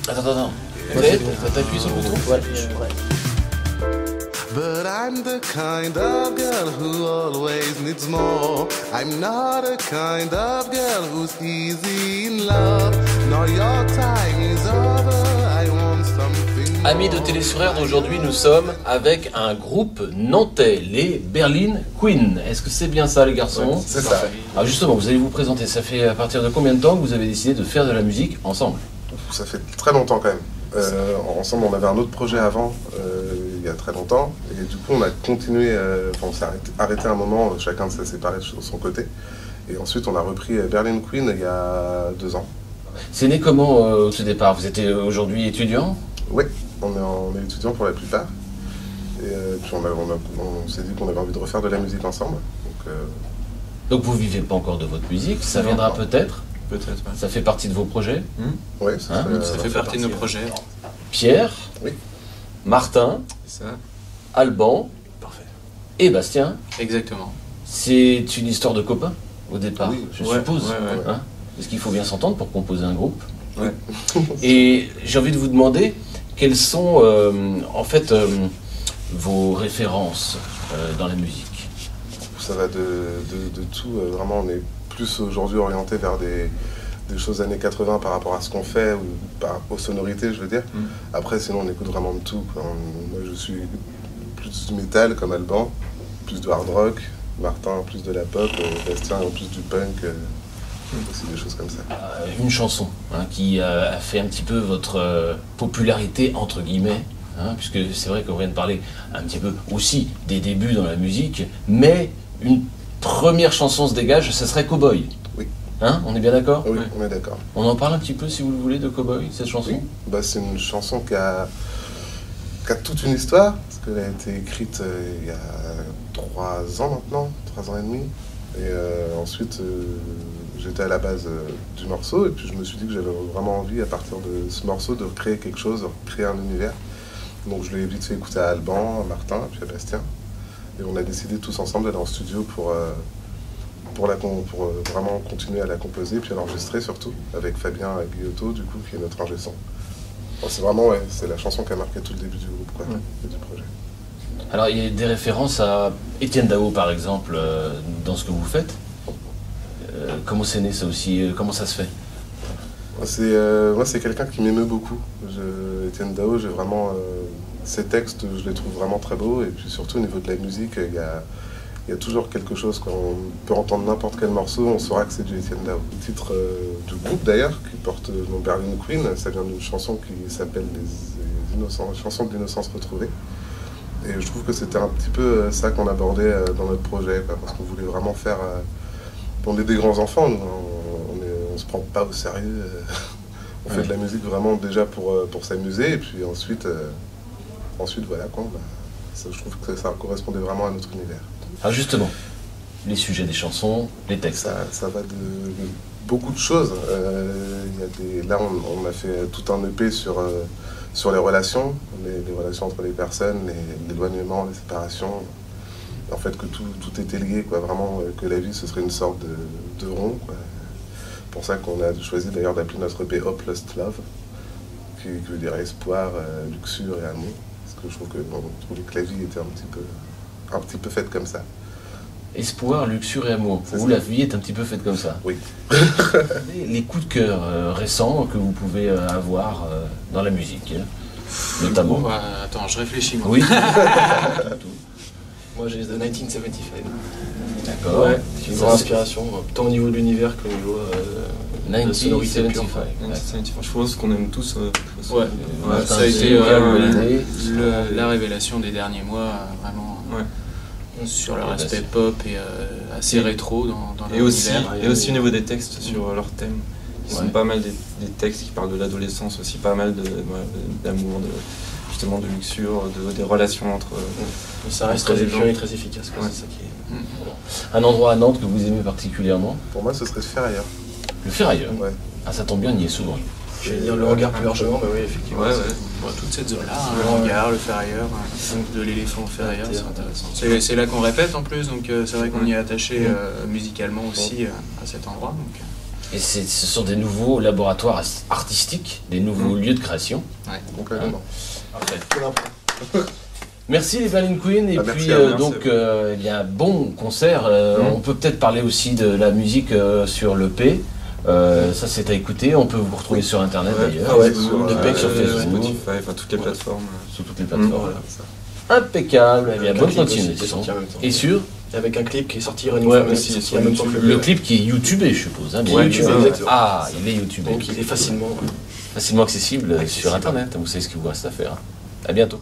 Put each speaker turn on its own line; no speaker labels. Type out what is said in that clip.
Attends. T'appuies sur le bouton?
Ouais, je suis prêt.
But I'm the kind of girl who always needs more. I'm not a kind of girl who's easy in love. Now your time is over, I want something more.
Amis de Télé sur Air, aujourd'hui nous sommes avec un groupe nantais, les Berlin Queen. Est-ce que c'est bien ça les garçons?
Ouais, c'est ça.
Alors justement, vous allez vous présenter, ça fait à partir de combien de temps que vous avez décidé de faire de la musique ensemble?
Ça fait très longtemps quand même. Ensemble, on avait un autre projet avant, il y a très longtemps, et du coup, on a continué. On s'est arrêté un moment, chacun s'est séparé de son côté, et ensuite, on a repris Berlin Queen il y a 2 ans.
C'est né comment au tout départ? Vous êtes aujourd'hui étudiant?
Oui, on est étudiants pour la plupart, et puis on s'est dit qu'on avait envie de refaire de la musique ensemble.
Donc vous vivez pas encore de votre musique, ça viendra peut-être?
Peut-être, ouais.
Ça fait partie de vos projets?
Oui,
Hein,
Ça fait partie de nos projets.
Pierre,
Oui.
Martin,
Ça.
Alban
Parfait.
et Bastien.
Exactement.
C'est une histoire de copains au départ,
Oui,
je
ouais,
suppose.
ouais.
Hein, parce qu'il faut bien s'entendre pour composer un groupe.
Ouais.
Et j'ai envie de vous demander quelles sont en fait vos références dans la musique.
Ça va de tout. Vraiment, on est plus aujourd'hui orienté vers des choses années 80 par rapport à ce qu'on fait, ou aux sonorités, je veux dire. Après, sinon, on écoute vraiment de tout, quoi. Moi, je suis plus du métal, comme Alban, plus de hard rock, Martin, plus de la pop, Bastien, plus du punk, aussi des choses comme ça.
Une chanson qui a fait un petit peu votre popularité, entre guillemets, puisque c'est vrai qu'on vient de parler un petit peu aussi des débuts dans la musique, mais une première chanson se dégage, ce serait Cowboy.
Oui.
Hein, on est bien d'accord?
Oui, on est d'accord.
On en parle un petit peu, si vous le voulez, de Cowboy, cette chanson?
Oui. Bah, c'est une chanson qui a toute une histoire, parce qu'elle a été écrite il y a 3 ans maintenant, 3 ans et demi. Et ensuite, j'étais à la base du morceau, et puis je me suis dit que j'avais vraiment envie, à partir de ce morceau, de créer quelque chose, de créer un univers. Donc je l'ai vite fait écouter à Alban, à Martin, puis à Bastien. Et on a décidé tous ensemble d'aller en studio pour vraiment continuer à la composer, puis à l'enregistrer surtout, avec Fabien Guillotot, du coup, qui est notre ingé son. Bon, c'est vraiment, c'est la chanson qui a marqué tout le début du groupe, quoi, et du projet.
Alors, il y a des références à Étienne Dao, par exemple, dans ce que vous faites. Comment c'est né, ça aussi? Comment ça se fait?
Moi, c'est quelqu'un qui m'émeut beaucoup. Étienne Dao, j'ai vraiment... ses textes, je les trouve vraiment très beaux, et puis surtout au niveau de la musique, il y a toujours quelque chose. Quand on peut entendre n'importe quel morceau, on saura que c'est du Étienne Dao. Le titre du groupe d'ailleurs, qui porte le nom Berlin Queen, ça vient d'une chanson qui s'appelle les chansons de l'innocence retrouvée. Et je trouve que c'était un petit peu ça qu'on abordait dans notre projet, quoi, parce qu'on voulait vraiment faire... on est des grands enfants, nous, on se prend pas au sérieux. On fait de la musique vraiment déjà pour s'amuser, et puis ensuite voilà quoi. Je trouve que ça correspondait vraiment à notre univers.
Alors justement, les sujets des chansons, les textes.
Ça va de beaucoup de choses. Là, on a fait tout un EP sur les relations, les relations entre les personnes, l'éloignement, les séparations. En fait, que tout était lié, quoi. Vraiment, que la vie, ce serait une sorte de rond, quoi. C'est pour ça qu'on a choisi d'ailleurs d'appeler notre EP Hope Lost Love, qui veut dire espoir, luxure et amour. Parce que je trouve que la vie était un petit peu faite comme ça.
Espoir, luxure et amour. Pour vous, la vie est un petit peu faite comme ça.
Oui.
Les coups de cœur récents que vous pouvez avoir dans la musique, notamment.
Attends, je réfléchis moi.
Oui.
Moi j'ai The 1975.
D'accord.
Ouais, c'est une grande inspiration, tant au niveau de l'univers qu'au niveau de la sonorité pure.
1975.
Je pense qu'on aime tous.
Ouais, ça a été la révélation des derniers mois, vraiment.
Ouais.
Sur leur aspect pop et assez rétro dans
Et aussi,
l'univers.
et aussi au niveau des textes sur leurs thèmes. Ils sont pas mal des textes qui parlent de l'adolescence aussi, pas mal d'amour, justement de luxure, des relations entre...
Mais ça reste très épuré et très efficace, quoi. C'est ça qui est...
Un endroit à Nantes que vous aimez particulièrement?
Pour moi, ce serait Ferrailleur.
Le Ferrailleur?
Ouais.
Ah, ça tombe bien, on y est souvent.
Je vais dire le regard plus largement, bah oui, effectivement.
Toute cette zone-là, le hangar, le ferrailleur, de l'éléphant ferrailleur, c'est intéressant. C'est là qu'on répète en plus, donc c'est vrai qu'on y est attaché musicalement aussi à cet endroit. Donc.
Et ce sont des nouveaux laboratoires artistiques, des nouveaux lieux de création.
Ouais.
Donc, carrément.
Parfait. Merci les Berlin Queen, et
Merci
puis
à vous.
donc il y a un bon concert. On peut peut-être parler aussi de la musique sur l'EP. Ça c'est à écouter, on peut vous retrouver sur internet d'ailleurs.
Ah ouais,
sur,
l'EP sur Facebook.
Spotify, enfin toutes les plateformes.
Sur toutes les plateformes.
Voilà.
Impeccable, eh bien,
Avec un
bonne
clip aussi qui est
continuation.
sorti en même temps.
Et sur
Avec un clip qui est sorti Running
Ouais,
for Me,
aussi,
qui est sorti
sur
en même temps que
YouTube.
le clip qui est youtubé, je suppose. Hein, bien
Ouais,
youtubé.
exactement.
Ah, il est youtubé.
Donc il est facilement
Facilement accessible sur internet, vous savez ce qu'il vous reste à faire. À bientôt.